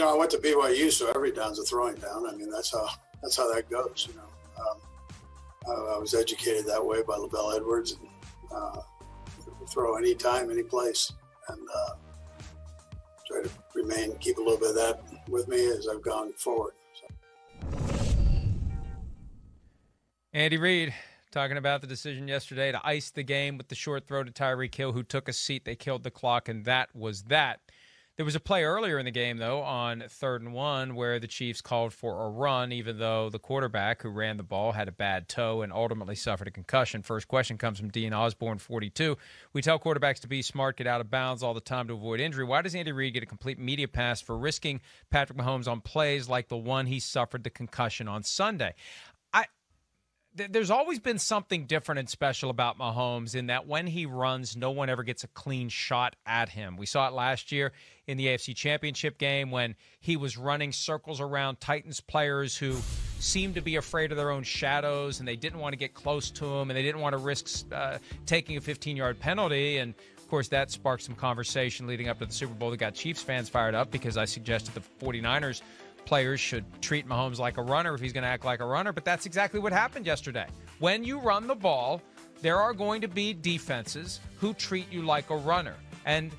I went to BYU, so every down's a throwing down. I mean, that's how that goes. I was educated that way by LaBelle Edwards, and throw anytime, any place, and try to keep a little bit of that with me as I've gone forward. Andy Reid talking about the decision yesterday to ice the game with the short throw to Tyreek Hill, who took a seat. They killed the clock, and that was that. There was a play earlier in the game, though, on 3rd and 1, where the Chiefs called for a run, even though the quarterback who ran the ball had a bad toe and ultimately suffered a concussion. First question comes from Dean Osborne, 42. We tell quarterbacks to be smart, get out of bounds all the time to avoid injury. Why does Andy Reid get a complete media pass for risking Patrick Mahomes on plays like the one he suffered the concussion on Sunday? There's always been something different and special about Mahomes in that when he runs, no one ever gets a clean shot at him. We saw it last year in the AFC Championship game when he was running circles around Titans players who seemed to be afraid of their own shadows, and they didn't want to get close to him, and they didn't want to risk taking a 15-yard penalty. And, of course, that sparked some conversation leading up to the Super Bowl that got Chiefs fans fired up because I suggested the 49ers players should treat Mahomes like a runner if he's going to act like a runner, but that's exactly what happened yesterday. When you run the ball, there are going to be defenses who treat you like a runner, and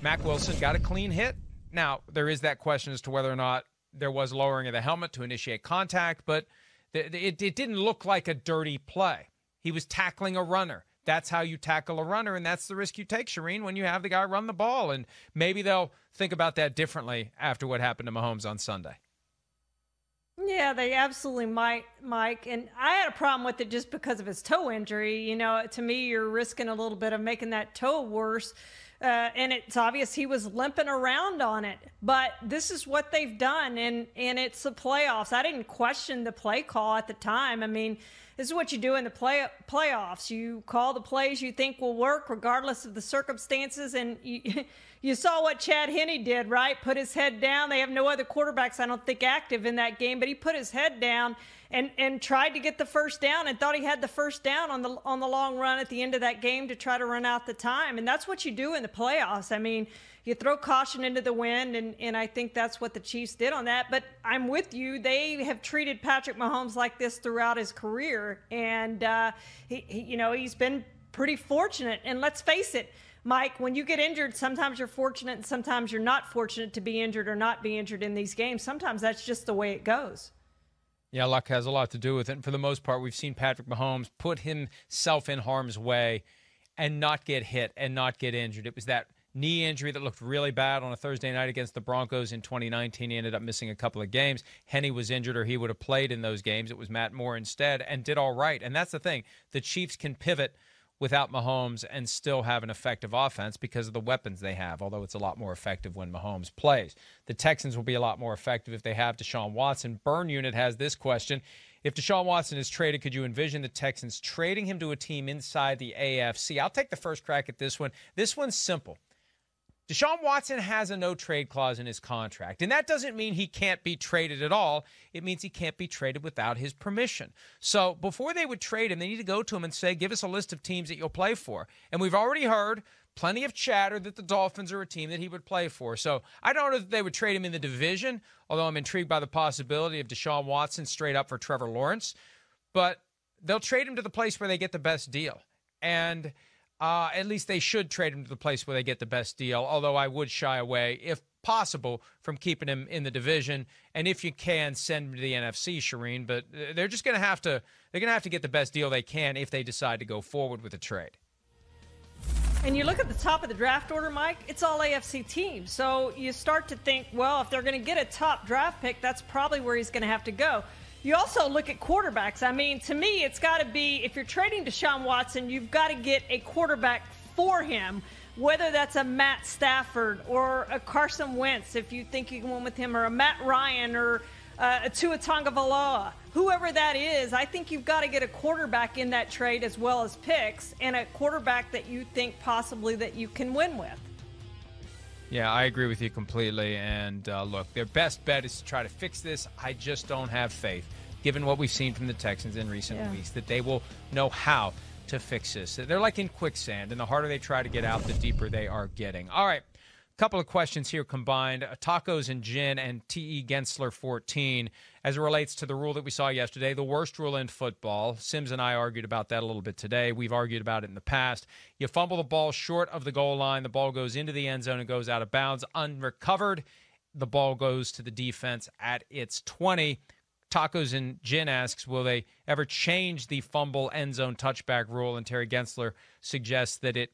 Mack Wilson got a clean hit. Now, there is that question as to whether or not there was lowering of the helmet to initiate contact, but it didn't look like a dirty play. He was tackling a runner. That's how you tackle a runner, and that's the risk you take, Shireen, when you have the guy run the ball, and maybe they'll think about that differently after what happened to Mahomes on Sunday. Yeah, they absolutely might, Mike. And I had a problem with it just because of his toe injury. To me, you're risking a little bit of making that toe worse. And it's obvious he was limping around on it. But this is what they've done, and it's the playoffs. I didn't question the play call at the time. I mean, this is what you do in the playoffs. You call the plays you think will work regardless of the circumstances. And you saw what Chad Henne did, right? Put his head down. They have no other quarterbacks, I don't think, active in that game. But he put his head down and tried to get the first down and thought he had the first down on the long run at the end of that game to try to run out the time. And that's what you do in the playoffs. I mean, you throw caution into the wind, and I think that's what the Chiefs did on that. But I'm with you. They have treated Patrick Mahomes like this throughout his career, and he's been pretty fortunate. And let's face it, Mike, when you get injured, sometimes you're fortunate and sometimes you're not fortunate to be injured or not be injured in these games. Sometimes that's just the way it goes. Yeah, luck has a lot to do with it. And for the most part, we've seen Patrick Mahomes put himself in harm's way and not get hit and not get injured. It was that knee injury that looked really bad on a Thursday night against the Broncos in 2019. He ended up missing a couple of games. Henne was injured, or he would have played in those games. It was Matt Moore instead, and did all right. And that's the thing. The Chiefs can pivot without Mahomes and still have an effective offense because of the weapons they have, although it's a lot more effective when Mahomes plays. The Texans will be a lot more effective if they have Deshaun Watson. Burn Unit has this question. If Deshaun Watson is traded, could you envision the Texans trading him to a team inside the AFC? I'll take the first crack at this one. This one's simple. Deshaun Watson has a no-trade clause in his contract, and that doesn't mean he can't be traded at all. It means he can't be traded without his permission. So before they would trade him, they need to go to him and say, give us a list of teams that you'll play for. And we've already heard plenty of chatter that the Dolphins are a team that he would play for. So I don't know that they would trade him in the division, although I'm intrigued by the possibility of Deshaun Watson straight up for Trevor Lawrence. But they'll trade him to the place where they get the best deal. And at least they should trade him to the place where they get the best deal, although I would shy away, if possible, from keeping him in the division. And if you can, send him to the NFC, Shireen. But they're just going to have to get the best deal they can if they decide to go forward with a trade. And you look at the top of the draft order, Mike, it's all AFC teams. So you start to think, well, if they're going to get a top draft pick, that's probably where he's going to have to go. You also look at quarterbacks. I mean, to me, it's got to be, if you're trading Deshaun Watson, you've got to get a quarterback for him, whether that's a Matt Stafford or a Carson Wentz, if you think you can win with him, or a Matt Ryan or a Tua Tagovailoa. Whoever that is, I think you've got to get a quarterback in that trade as well as picks, and a quarterback that you think possibly that you can win with. Yeah, I agree with you completely. And look, their best bet is to try to fix this. I just don't have faith, given what we've seen from the Texans in recent weeks, that they will know how to fix this. They're like in quicksand, and the harder they try to get out, the deeper they are getting. All right, Couple of questions here combined. Tacos and Gin and T.E. Gensler 14 as it relates to the rule that we saw yesterday, the worst rule in football. Sims and I argued about that a little bit today. We've argued about it in the past. You fumble the ball short of the goal line. The ball goes into the end zone and goes out of bounds. Unrecovered, the ball goes to the defense at its 20. Tacos and Gin asks, will they ever change the fumble end zone touchback rule? And Terry Gensler suggests that it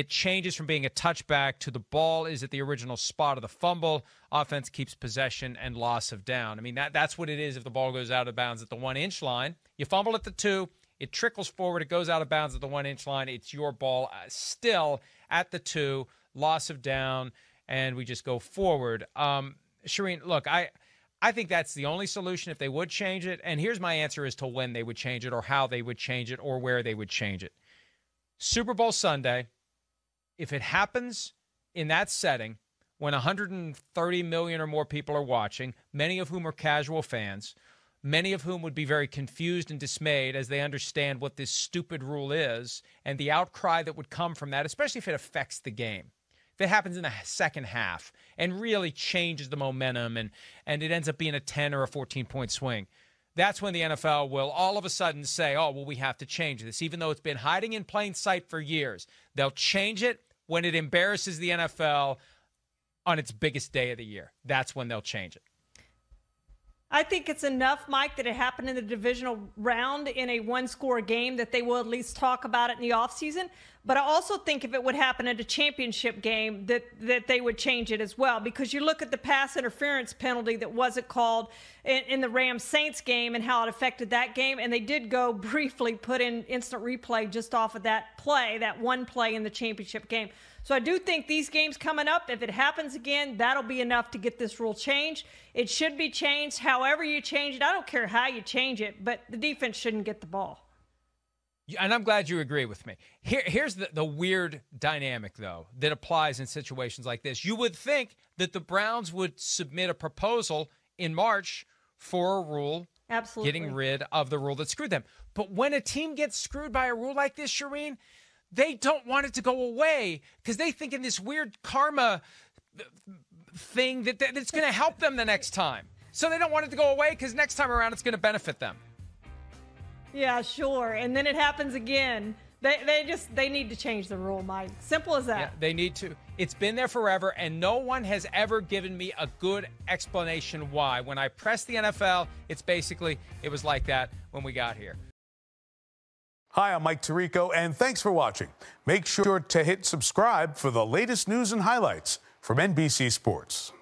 changes from being a touchback to the ball is at the original spot of the fumble. Offense keeps possession and loss of down. I mean, that's what it is if the ball goes out of bounds at the 1-inch line. You fumble at the 2, it trickles forward, it goes out of bounds at the 1-inch line. It's your ball still at the 2, loss of down, and we just go forward. Shireen, look, I think that's the only solution if they would change it. And here's my answer as to when they would change it or how they would change it or where they would change it. Super Bowl Sunday, if it happens in that setting when 130 million or more people are watching, many of whom are casual fans, many of whom would be very confused and dismayed as they understand what this stupid rule is and the outcry that would come from that, especially if it affects the game. If it happens in the second half and really changes the momentum and it ends up being a 10 or a 14-point swing, that's when the NFL will all of a sudden say, oh, well, we have to change this, even though it's been hiding in plain sight for years. They'll change it when it embarrasses the NFL on its biggest day of the year. That's when they'll change it. I think it's enough, Mike, that it happened in the divisional round in a one-score game that they will at least talk about it in the offseason. But I also think if it would happen at a championship game that they would change it as well. Because you look at the pass interference penalty that wasn't called in the Rams-Saints game and how it affected that game. And they did go briefly put in instant replay just off of that play, that one play in the championship game. So I do think these games coming up, if it happens again, that'll be enough to get this rule changed. It should be changed however you change it. I don't care how you change it, but the defense shouldn't get the ball. And I'm glad you agree with me. Here's the weird dynamic, though, that applies in situations like this. You would think that the Browns would submit a proposal in March for a rule Absolutely. Getting rid of the rule that screwed them. But when a team gets screwed by a rule like this, Shireen, they don't want it to go away because they think in this weird karma thing that it's going to help them the next time. So they don't want it to go away because next time around it's going to benefit them. Yeah, sure. And then it happens again. They need to change the rule, Mike. Simple as that. Yeah, they need to. It's been there forever, and no one has ever given me a good explanation why. When I press the NFL, it's basically, it was like that when we got here. Hi, I'm Mike Tirico, and thanks for watching. Make sure to hit subscribe for the latest news and highlights from NBC Sports.